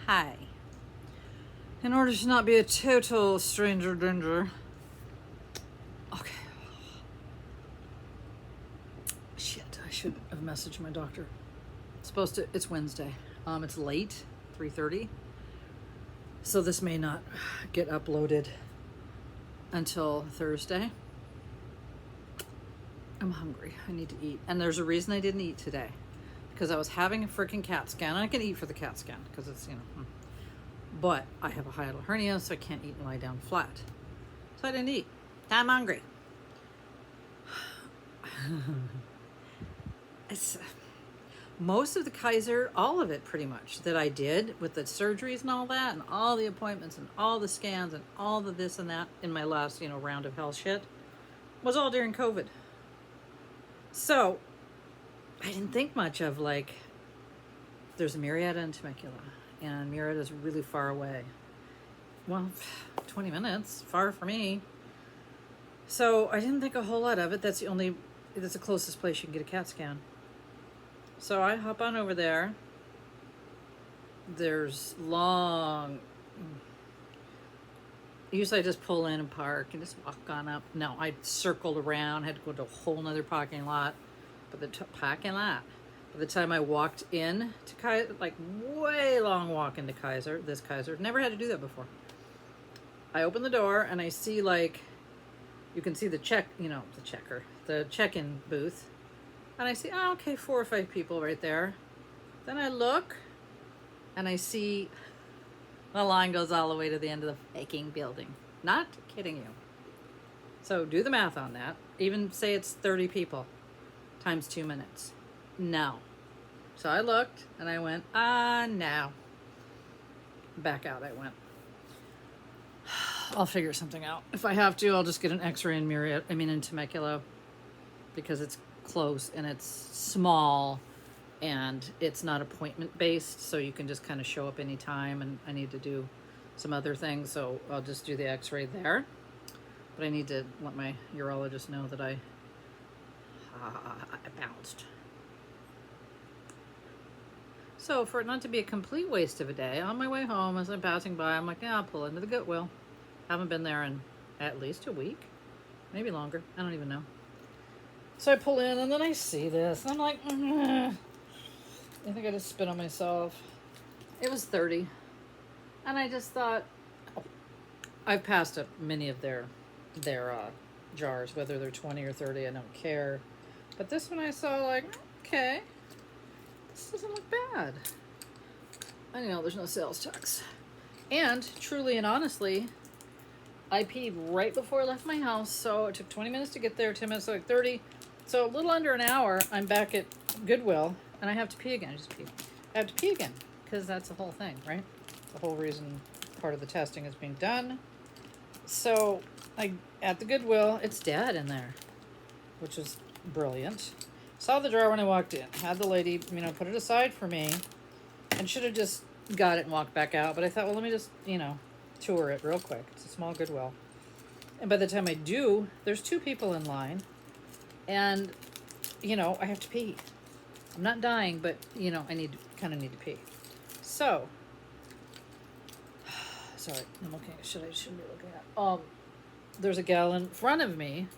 Hi. In order to not be a total stranger danger. Okay. Shit, I should have messaged my doctor. It's Wednesday. It's late, 3:30. So this may not get uploaded until Thursday. I'm hungry. I need to eat. And there's a reason I didn't eat today. Because I was having a freaking CAT scan. I can eat for the CAT scan because it's, But I have a hiatal hernia, so I can't eat and lie down flat. So I didn't eat. I'm hungry. Most of the Kaiser, all of it pretty much, that I did with the surgeries and all that, and all the appointments and all the scans and all the this and that in my last, round of health shit, was all during COVID. So I didn't think much of, there's a Marietta and Temecula, and Marietta's really far away. Well, 20 minutes, far for me. So I didn't think a whole lot of it. That's the closest place you can get a CAT scan. So I hop on over there. There's usually I just pull in and park and just walk on up. No, I circled around, had to go to a whole nother parking lot. But by the time I walked in to Kaiser, way long walk into this Kaiser, never had to do that before. I open the door and I see you can see the check-in booth. And I see, 4 or 5 people right there. Then I look and I see the line goes all the way to the end of the fucking building. Not kidding you. So do the math on that. Even say it's 30 people times 2 minutes. No. So I looked and I went, no. Back out I went. I'll figure something out. If I have to, I'll just get an x-ray in Temecula, because it's close and it's small and it's not appointment based, so you can just kind of show up anytime, and I need to do some other things, so I'll just do the x-ray there. But I need to let my urologist know that I bounced. So for it not to be a complete waste of a day, on my way home as I'm passing by, I'm like, I'll pull into the Goodwill. Haven't been there in at least a week, maybe longer, I don't even know. So I pull in and then I see this and I'm like, I think I just spit on myself. It was 30. And I just thought, I've passed up many of their jars, whether they're 20 or 30, I don't care. But this one I saw okay, this doesn't look bad. I know there's no sales tax. And truly and honestly, I peed right before I left my house, so it took 20 minutes to get there, 10 minutes, 30. So a little under an hour, I'm back at Goodwill, and I have to pee again. I have to pee again, because that's the whole thing, right? The whole reason part of the testing is being done. So at the Goodwill, it's dead in there, which is brilliant. Saw the jar when I walked in. Had the lady, put it aside for me, and should have just got it and walked back out. But I thought, well, let me just, tour it real quick. It's a small Goodwill. And by the time I do, there's 2 people in line. And, I have to pee. I'm not dying, but, I need to pee. So, sorry, I'm looking at, shouldn't be looking at. There's a gal in front of me.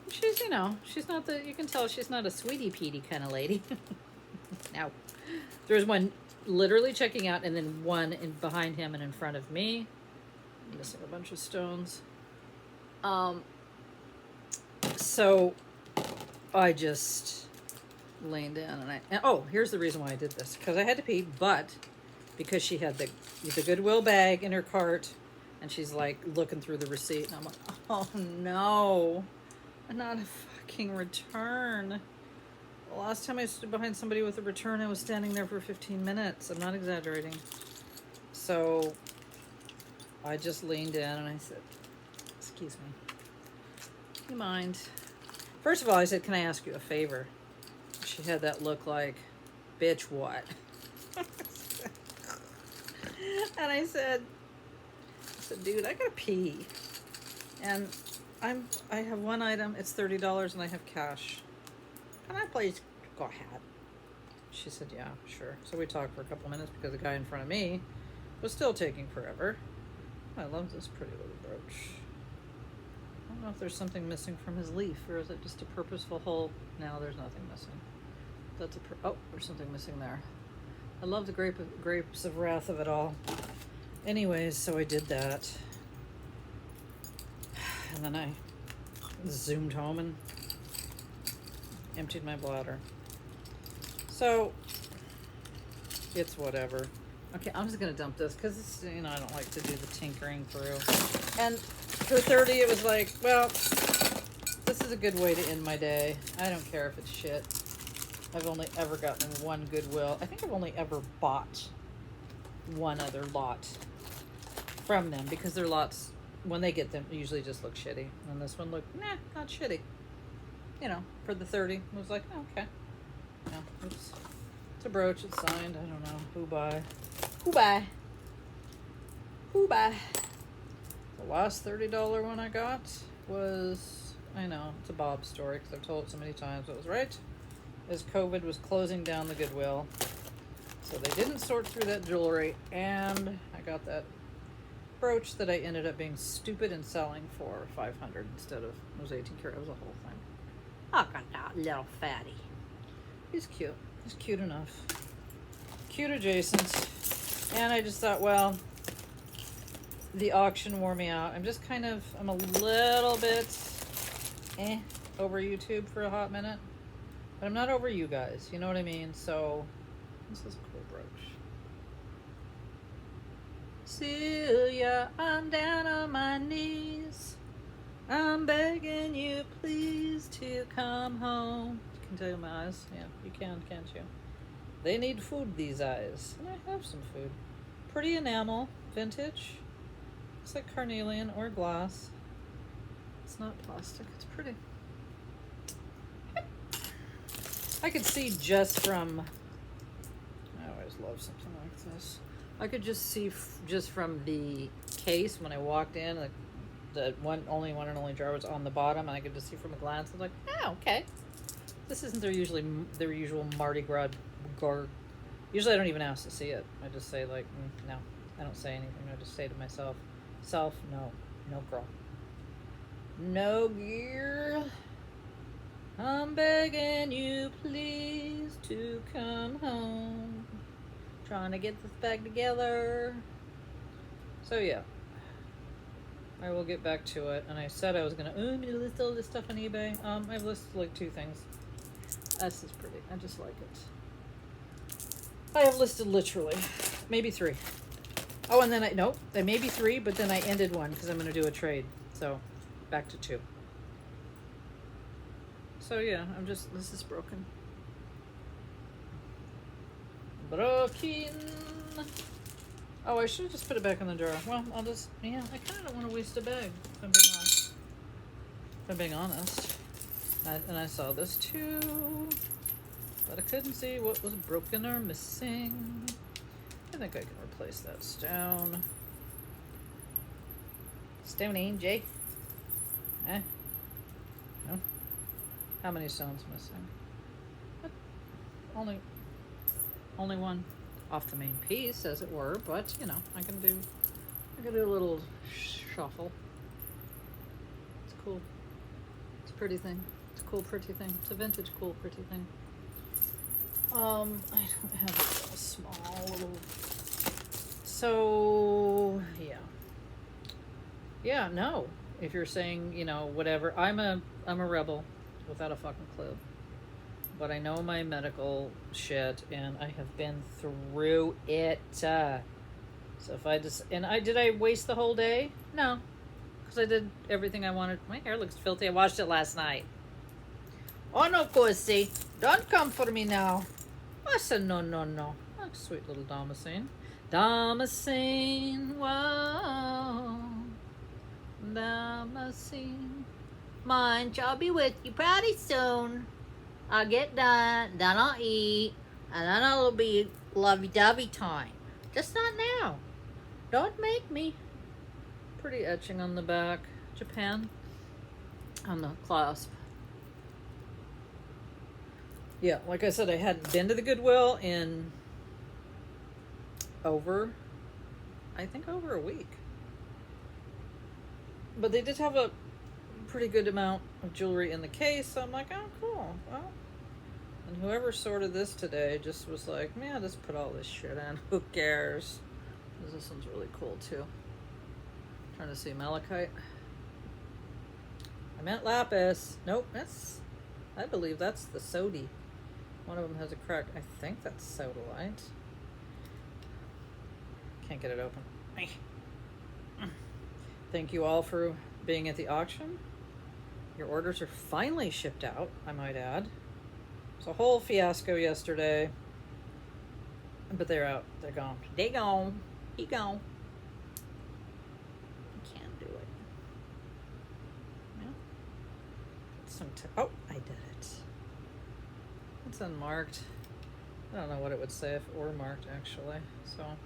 She's, she's not you can tell she's not a sweetie peety kind of lady. No. There's one literally checking out, and then one behind him and in front of me. I'm missing a bunch of stones. So I just leaned in and here's the reason why I did this, because I had to pee, but because she had the Goodwill bag in her cart, and she's looking through the receipt, and I'm like, oh no, not a fucking return. The last time I stood behind somebody with a return, I was standing there for 15 minutes. I'm not exaggerating. So I just leaned in and I said, excuse me, do you mind? First of all, I said, can I ask you a favor? She had that look like, bitch, what? And I said, dude, I gotta pee. And I have one item, it's $30, and I have cash. Can I please go ahead? She said, yeah, sure. So we talked for a couple minutes because the guy in front of me was still taking forever. I love this pretty little brooch. I don't know if there's something missing from his leaf, or is it just a purposeful hole? No, there's nothing missing. That's a oh, there's something missing there. I love the grapes of wrath of it all. Anyways, so I did that. And then I zoomed home and emptied my bladder. So, it's whatever. Okay, I'm just gonna dump this because it's, you know, I don't like to do the tinkering through. And for 30, it was like, well, this is a good way to end my day. I don't care if it's shit. I've only ever gotten one Goodwill. I think I've only ever bought one other lot from them because their lots, when they get them, usually just look shitty. And this one looked, nah, not shitty. You know, for the 30, it was like, oh, okay. No, oops. It's a brooch, it's signed. I don't know. Who buy? Who buy? Who buy? The last $30 one I got was, I know, it's a Bob story because I've told it so many times, but it was right as COVID was closing down the Goodwill. So they didn't sort through that jewelry, and I got that brooch that I ended up being stupid and selling for $500 instead of, it was 18 karat, it was a whole thing. Look at that little fatty. He's cute. He's cute enough. Cute adjacent. And I just thought, well, the auction wore me out. I'm a little bit over YouTube for a hot minute. But I'm not over you guys. You know what I mean? So, this is a cool brooch. Celia, I'm down on my knees. I'm begging you, please, to come home. You can tell my eyes. Yeah, you can, can't you? They need food, these eyes. And I have some food. Pretty enamel, vintage. It's like carnelian or glass. It's not plastic, it's pretty. I could see just from, I always love something like this. I could just see just from the case when I walked in, like the only jar was on the bottom, and I could just see from a glance. I was like, oh, okay. This isn't their usual Mardi Gras. Usually I don't even ask to see it. I just say like, no. I don't say anything. I just say to myself, no girl. No girl. I'm begging you, please, to come home. Trying to get this bag together. So yeah, I will get back to it. And I said I was gonna list all this stuff on eBay. I've listed like 2 things. This is pretty. I just like it. I have listed literally maybe 3. Oh, and then there may be 3, but then I ended one because I'm gonna do a trade. So back to 2. So yeah, this is broken. Broken. Oh, I should have just put it back in the drawer. Well, I kind of don't want to waste a bag, if I'm being honest. And I saw this too, but I couldn't see what was broken or missing. I think I can replace that stone. Stone Jay. Eh? No? How many stones missing? What? Only one off the main piece, as it were, but you know, I can do a little shuffle. It's cool. It's a pretty thing. It's a cool, pretty thing. It's a vintage, cool, pretty thing. I don't have a small little. So yeah, no. If you're saying, you know, whatever, I'm a rebel without a fucking clue. But I know my medical shit, and I have been through it. So if did I waste the whole day? No, because I did everything I wanted. My hair looks filthy. I washed it last night. Oh no, pussy, don't come for me now. I said no. Oh, sweet little Damascene. Whoa, Damascene. Mind, I'll be with you pretty soon. I'll get done, then I'll eat, and then it'll be lovey-dovey time. Just not now. Don't make me. Pretty etching on the back. Japan. On the clasp. Yeah, like I said, I hadn't been to the Goodwill in over I think over a week. But they did have a pretty good amount of jewelry in the case, so I'm like, oh, cool. Well, and whoever sorted this today just was like, man, just put all this shit in. Who cares? Because this one's really cool, too. I'm trying to see malachite. I meant lapis. Nope, I believe that's the sodi. One of them has a crack. I think that's sodalite. Can't get it open. Thank you all for being at the auction. Your orders are finally shipped out, I might add. It was a whole fiasco yesterday. But they're out. They're gone. They gone. He gone. Can't do it. Yeah. Oh, I did it. It's unmarked. I don't know what it would say if it were marked, actually. So,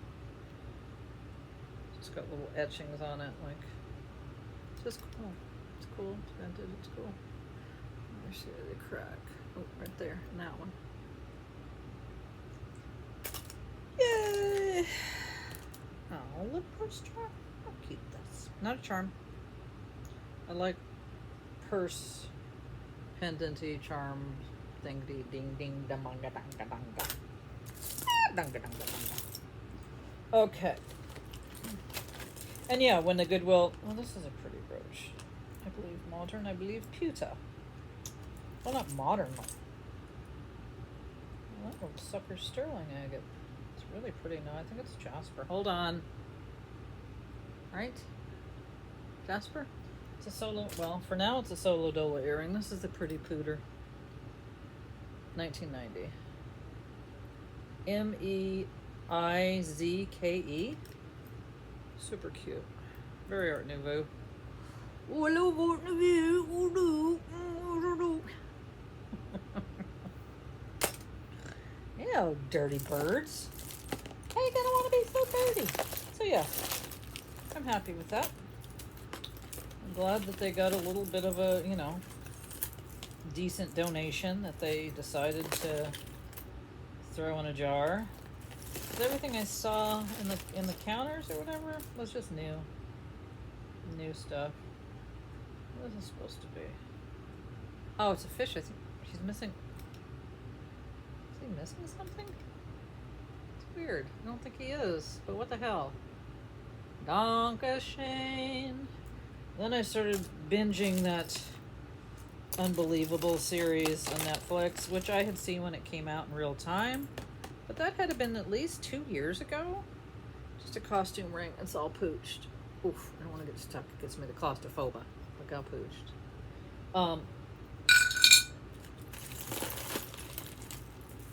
it's got little etchings on it, like, it's just cool. It's cool. It's vintage. It's cool. There's the crack. Oh, right there. And that one. Yay! Oh, lip purse charm. How cute this. Not a charm. I like purse pendenty charm thing ding ding ding dang dang dang dang dang. Okay. And yeah, when the Goodwill, well, this is a pretty brooch. I believe modern, I believe pewter. Well, not modern. Well, that old sucker sterling agate. It's really pretty. No, I think it's jasper. Hold on. Right? Jasper? It's a solo, well, for now it's a solo Dola earring. This is a pretty pooter. 1990. MEIZKE. Super cute. Very Art Nouveau. Oh, I love Art Nouveau. Yeah, dirty birds. How you gonna want to be so dirty? So yeah, I'm happy with that. I'm glad that they got a little bit of a, you know, decent donation that they decided to throw in a jar. Everything I saw in the counters or whatever was just new stuff. What is this supposed to be? Oh, it's a fish. I think she's missing. Is he missing something? It's weird. I don't think he is. But what the hell? Dankeschön. Then I started binging that Unbelievable series on Netflix, which I had seen when it came out in real time. But that had been at least 2 years ago. Just a costume ring. It's all pooched. Oof, I don't want to get stuck. It gets me the claustrophobia. Look how pooched.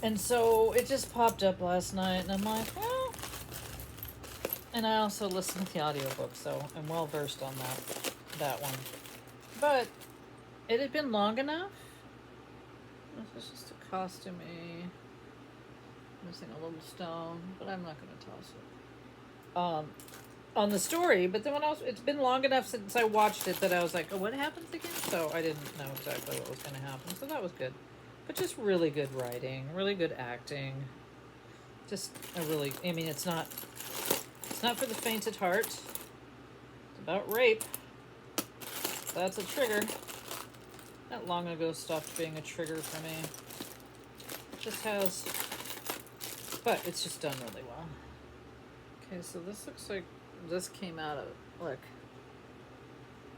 And so it just popped up last night, and I'm like, well. And I also listened to the audiobook, so I'm well versed on that one. But it had been long enough. This is just a costume-y. Missing a little stone, but I'm not going to toss it. On the story, but then it's been long enough since I watched it that I was like, oh, what happens again? So I didn't know exactly what was going to happen. So that was good. But just really good writing, really good acting. Just I mean, it's not for the faint at heart. It's about rape. That's a trigger. Not long ago stopped being a trigger for me. It just has, but it's just done really well. Okay, so this looks like this came out of, look,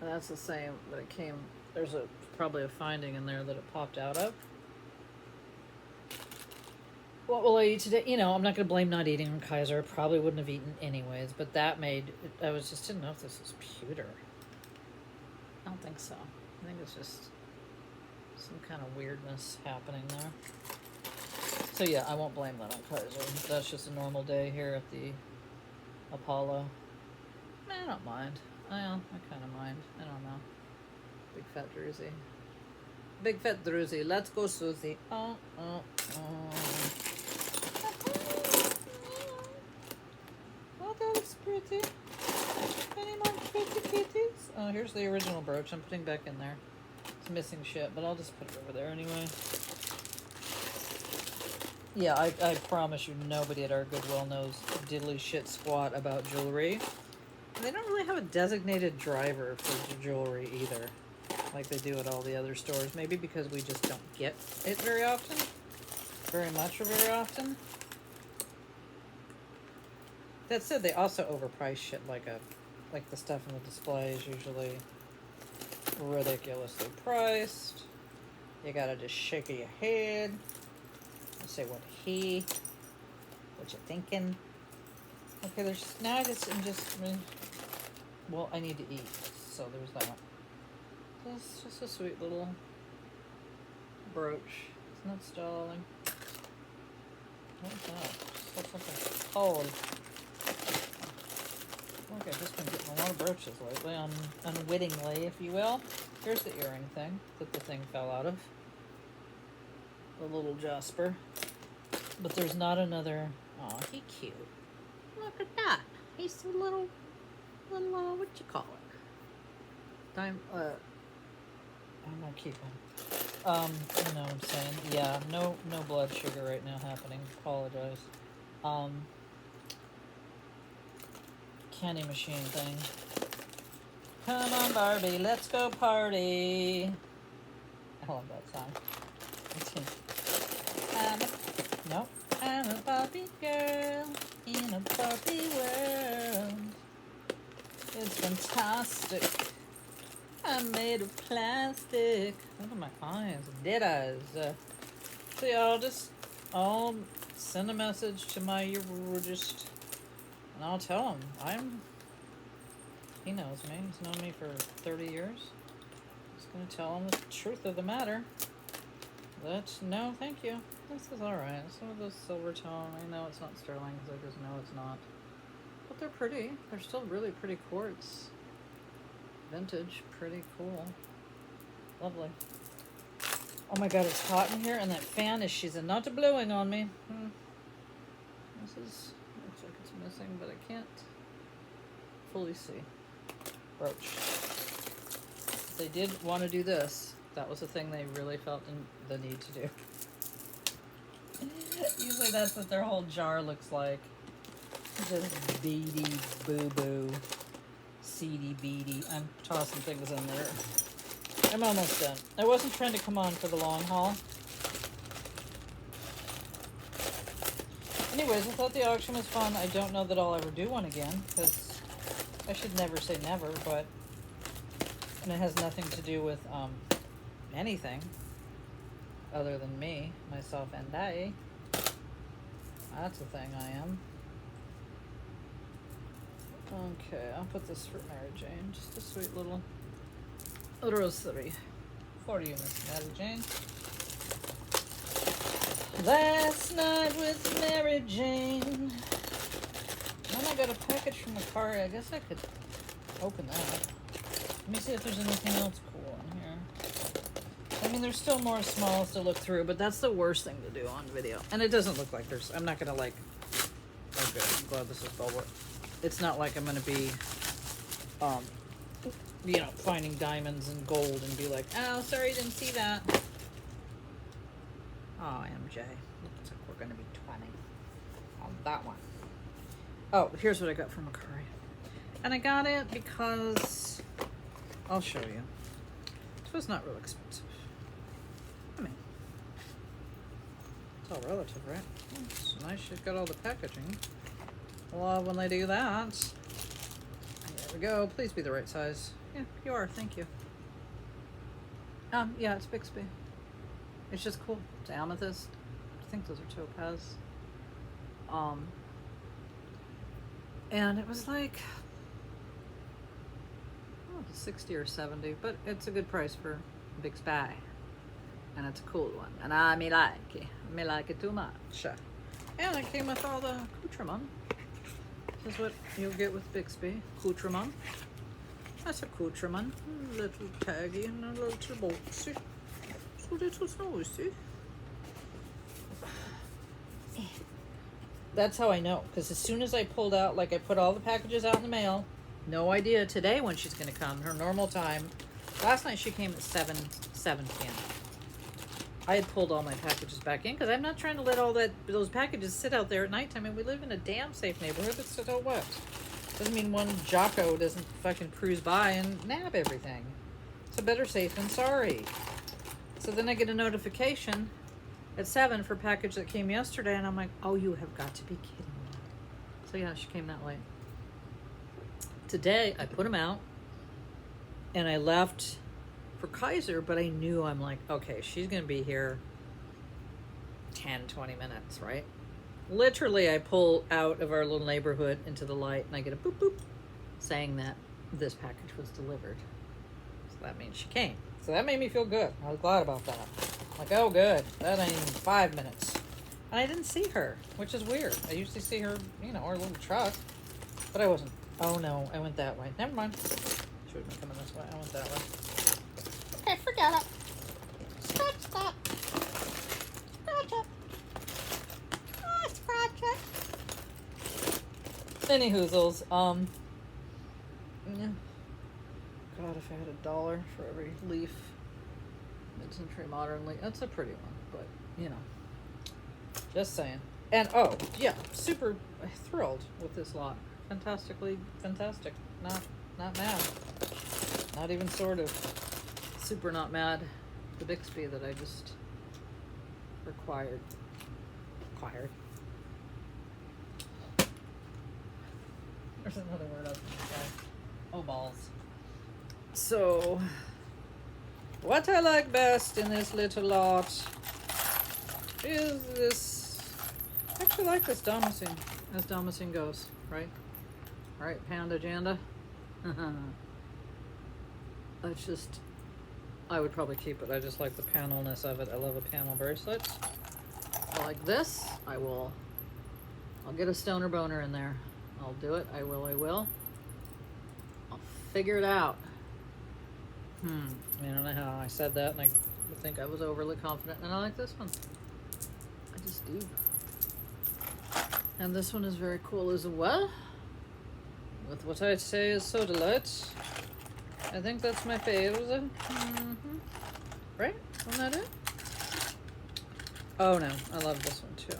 that's the same, but it came, there's probably a finding in there that it popped out of. What will I eat today? You know, I'm not going to blame not eating on Kaiser. I probably wouldn't have eaten anyways, but that made, I didn't know if this was pewter. I don't think so. I think it's just some kind of weirdness happening there. So yeah, I won't blame that on Kaiser. That's just a normal day here at the Apollo. I don't mind. I kind of mind. I don't know. Big fat druzy. Big fat druzy. Let's go, Susie. Oh. Oh, that is pretty. Any more pretty kitties? Oh, here's the original brooch. I'm putting back in there. It's missing shit, but I'll just put it over there anyway. Yeah, I promise you nobody at our Goodwill knows diddly shit squat about jewelry. And they don't really have a designated driver for jewelry either, like they do at all the other stores. Maybe because we just don't get it very often. Very much or very often. That said, they also overprice shit like the stuff in the display is usually ridiculously priced. You gotta just shake your head and say what you thinking. Okay, there's now I mean, well, I need to eat, so there's that. It's just a sweet little brooch. Isn't that stalling? What's that? Something cold. Okay, I've just been getting a lot of brooches lately, unwittingly, if you will. Here's the earring thing that the thing fell out of. The little Jasper. But there's not another. Aw, he cute. Look at that. He's a little, what you call it? I'm not keeping. You know what I'm saying? Yeah, no blood sugar right now happening. Apologize. Candy machine thing. Come on, Barbie, let's go party. I love that song. I'm a Barbie girl in a Barbie world. It's fantastic. I'm made of plastic. Look at my eyes, dead eyes. So yeah, I'll send a message to my urologist, and I'll tell him he knows me. He's known me for 30 years. Just gonna tell him the truth of the matter. No, thank you. This is alright. Some of those silver tone, I know it's not sterling because I just know it's not. But they're pretty. They're still really pretty quartz. Vintage. Pretty cool. Lovely. Oh my god, it's hot in here, and that fan is, she's not blowing on me. This looks like it's missing, but I can't fully see. Brooch. If they did want to do this, that was the thing they really felt the need to do. Usually that's what their whole jar looks like. Just beady, boo-boo, seedy beady. I'm tossing things in there. I'm almost done. I wasn't trying to come on for the long haul. Anyways, I thought the auction was fun. I don't know that I'll ever do one again, because I should never say never, but... And it has nothing to do with, anything other than me, myself, and I. That's the thing I am. Okay, I'll put this for Mary Jane. Just a sweet little rosary for you, Miss Mary Jane. Last night with Mary Jane. Then I got a package from Macari. I guess I could open that. Let me see if there's anything else cool in here. I mean, there's still more smalls to look through, but that's the worst thing to do on video. And it doesn't look like there's... I'm not going to like... Okay, I'm glad this is Velvet. It's not like I'm going to be, you know, finding diamonds and gold and be like, oh, sorry, didn't see that. Oh, MJ. Looks like we're going to be 20 on that one. Oh, here's what I got from Macari. And I got it because... I'll show you. This was not real expensive. I mean, it's all relative, right? It's nice she's got all the packaging. Love when they do that. There we go. Please be the right size. Yeah, you are. Thank you. Yeah, it's Bixby. It's just cool. It's amethyst. I think those are topaz. And it was like... 60 or 70, but it's a good price for Bixby, and it's a cool one, and I me like it too much. And it came with all the accoutrement. This is what you'll get with Bixby accoutrement. That's accoutrement, a little taggy and a little boxy, so little noisy. That's how I know, because as soon as I pulled out, like I put all the packages out in the mail. No idea today when she's going to come. Her normal time. Last night she came at 7 p.m. I had pulled all my packages back in because I'm not trying to let all those packages sit out there at nighttime. And we live in a damn safe neighborhood that's so wet. Doesn't mean one jocko doesn't fucking cruise by and nab everything. So better safe than sorry. So then I get a notification at 7 for a package that came yesterday, and I'm like, oh, you have got to be kidding me. So yeah, she came that late. Today, I put them out, and I left for Kaiser, but I knew, I'm like, okay, she's going to be here 10, 20 minutes, right? Literally, I pull out of our little neighborhood into the light, and I get a boop, boop, saying that this package was delivered. So that means she came. So that made me feel good. I was glad about that. Like, oh, good. That ain't even 5 minutes. And I didn't see her, which is weird. I usually see her, her little truck. But I wasn't. Oh, no. I went that way. Never mind. Should have been coming this way. I went that way. Okay, forget it. Scratch that. Scratch it. Ah, scratch it. Any hoozles. Yeah. God, if I had $1 for every leaf. Mid-century modern leaf. That's a pretty one, but, just saying. And, oh, yeah, super thrilled with this lot. Fantastically fantastic. Not mad. Not even sort of. Super not mad. The Bixby that I just required. There's another word up in the sky. Oh, balls. So, what I like best in this little lot is this. I actually like this Damascene, as Damascene goes, right? All right, Panda Janda. I would probably keep it. I just like the panelness of it. I love a panel bracelet. I like this. I'll get a stoner boner in there. I'll do it. I will. I'll figure it out. I don't know how I said that, and I think I was overly confident. And I like this one. I just do. And this one is very cool as well. With what I'd say is Soda Light. I think that's my favorite. Right? Wasn't that it? Oh no, I love this one too.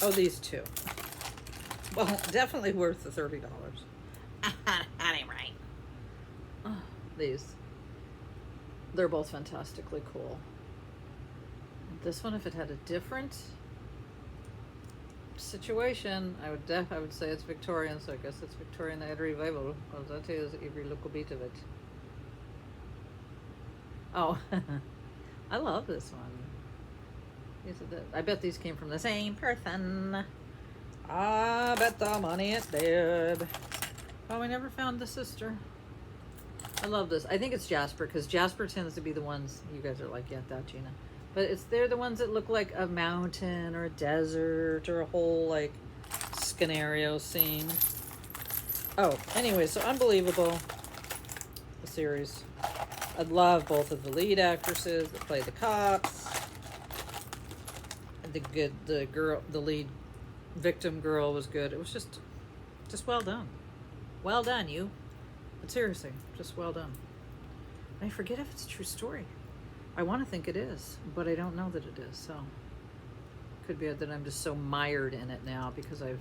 Oh, these two. Well, definitely worth the $30. That ain't right. Oh, these. They're both fantastically cool. This one, if it had a different situation, I would say it's Victorian, so I guess it's Victorian Ed Revival, because that is every little bit of it. Oh, I love this one. I bet these came from the same person. I bet the money it did. Oh, we never found the sister. I love this. I think it's Jasper, because Jasper tends to be the ones, you guys are like, yeah, that, Gina. But they're the ones that look like a mountain or a desert or a whole, like, scenario scene. Oh, anyway, so Unbelievable, the series. I love both of the lead actresses that play the cops. The lead victim girl was good. It was just well done. Well done, you. But seriously, just well done. I forget if it's a true story. I want to think it is, but I don't know that it is. So could be that I'm just so mired in it now because I've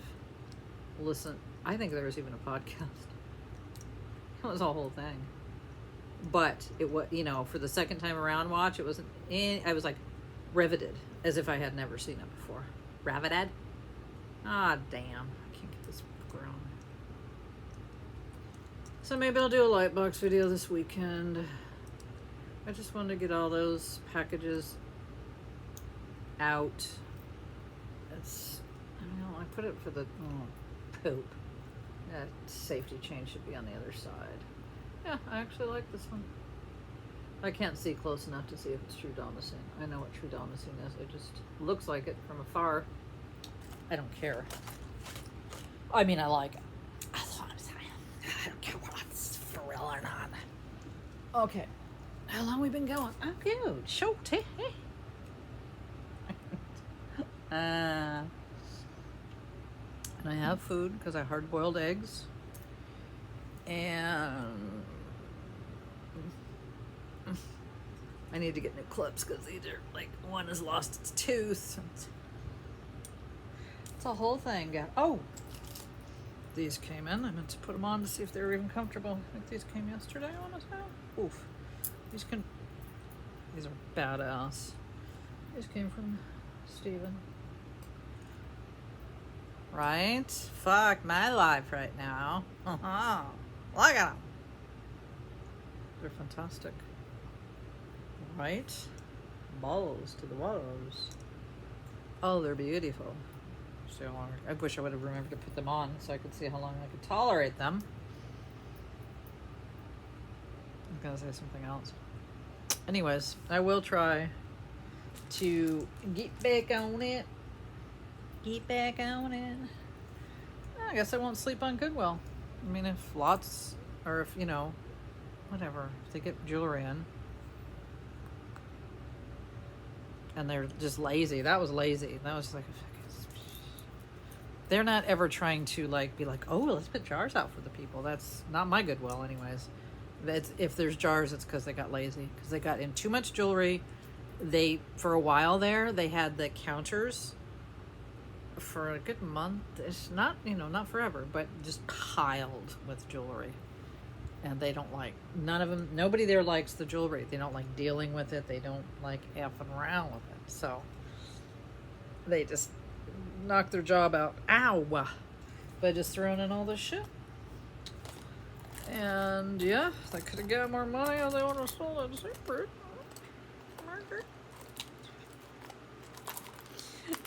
listened. I think there was even a podcast. It was a whole thing. But it was, for the second time around watch, it wasn't. I was like riveted, as if I had never seen it before. Riveted? Ah, damn! I can't get this grown. So maybe I'll do a Lightbox video this weekend. I just wanted to get all those packages out. I put it for the poop. That safety chain should be on the other side. Yeah, I actually like this one. I can't see close enough to see if it's true Damascene. I know what true Damascene is. It just looks like it from afar. I don't care. I mean, I like it. That's what I'm saying. I don't care whether it's for real or not. Okay. How long we been going? Oh, good. Shorty. And I have food because I hard-boiled eggs. And I need to get new clips because these are like, one has lost its tooth. It's a whole thing. Oh, these came in. I meant to put them on to see if they were even comfortable. I think these came yesterday, I want to say. Oof. These are badass. These came from Steven. Right? Fuck my life right now. Look at them. They're fantastic. Right? Balls to the walls. Oh, they're beautiful. So long. I wish I would have remembered to put them on so I could see how long I could tolerate them. I'm gonna say something else. Anyways, I will try to get back on it. Get back on it. I guess I won't sleep on Goodwill. I mean, if you know, whatever, if they get jewelry in and they're just lazy. That was lazy. That was like, they're not ever trying to like be like, oh, let's put jars out for the people. That's not my Goodwill anyways. If there's jars, it's because they got lazy, because they got in too much jewelry. For a while there, they had the counters for a good month. It's not, not forever, but just piled with jewelry. And they don't like, nobody there likes the jewelry. They don't like dealing with it. They don't like effing around with it. So they just knock their job out. Ow! By just throwing in all this shit. And yeah, they could have got more money or they would have sold it separate.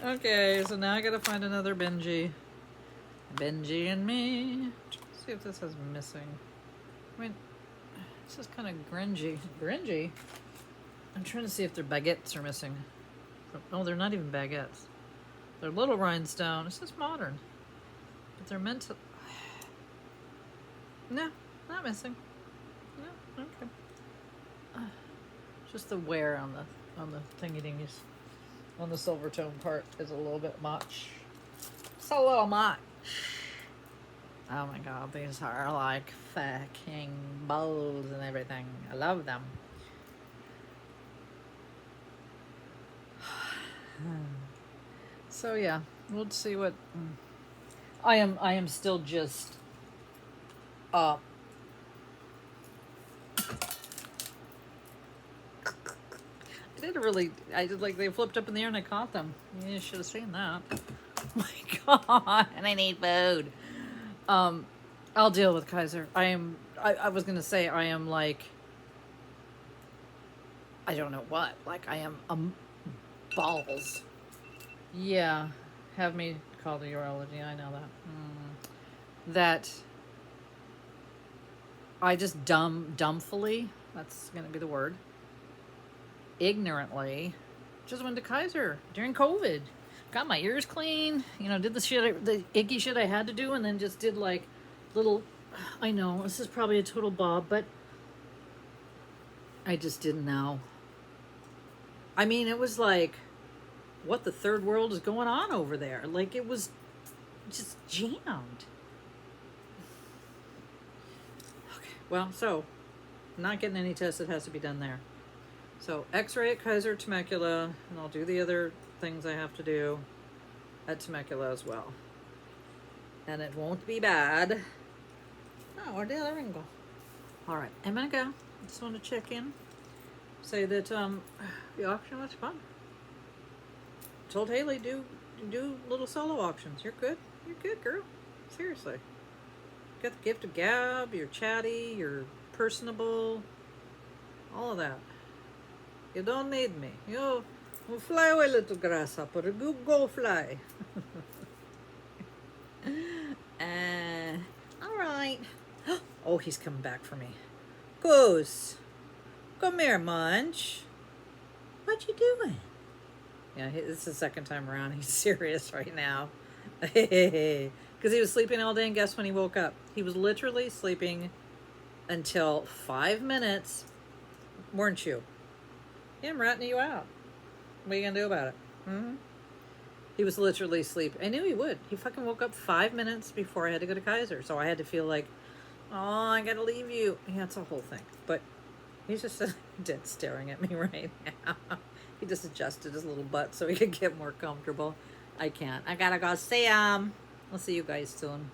Okay, so now I gotta find another Benji. Benji and me. Let's see if this is missing. I mean, this is kind of grungy. Grungy? I'm trying to see if their baguettes are missing. Oh, they're not even baguettes. They're little rhinestone. It's just modern. But they're meant to... No, not missing. No, okay. Just the wear on the thingy-dingies. On the silver tone part is a little bit much. It's a little much. Oh my god, these are like fucking bowls and everything. I love them. So yeah, we'll see what I am still just I did like they flipped up in the air and I caught them. You should have seen that. Oh my god, and I need food. I'll deal with Kaiser. I was gonna say I am like, I don't know what. Like I am balls. Yeah, have me call the urology. I know that. That I just dumbfully. That's gonna be the word. Ignorantly, just went to Kaiser during COVID. Got my ears clean, did the icky shit I had to do, and then just did like little, I know, this is probably a total bob, but I just didn't know. I mean, it was like, what the third world is going on over there? Like, it was just jammed. Okay, well, so, not getting any tests, it has to be done there. So, x-ray at Kaiser Temecula, and I'll do the other things I have to do at Temecula as well. And it won't be bad. Oh, where'd the other ring go? Alright, I'm gonna go. I just want to check in. Say that the auction was fun. Told Haley, do little solo auctions. You're good. You're good, girl. Seriously. Got the gift of gab, you're chatty, you're personable. All of that. You don't need me. You fly away, little grasshopper. Go fly. All right. Oh, he's coming back for me. Goose, come here, Munch. What you doing? Yeah, this is the second time around. He's serious right now. Because he was sleeping all day, and guess when he woke up? He was literally sleeping until 5 minutes, weren't you? Yeah, I'm ratting you out. What are you going to do about it? Mm-hmm. He was literally asleep. I knew he would. He fucking woke up 5 minutes before I had to go to Kaiser. So I had to feel like, oh, I got to leave you. Yeah, it's a whole thing. But He's just dead staring at me right now. He just adjusted his little butt so he could get more comfortable. I can't. I gotta go see him. I'll see you guys soon.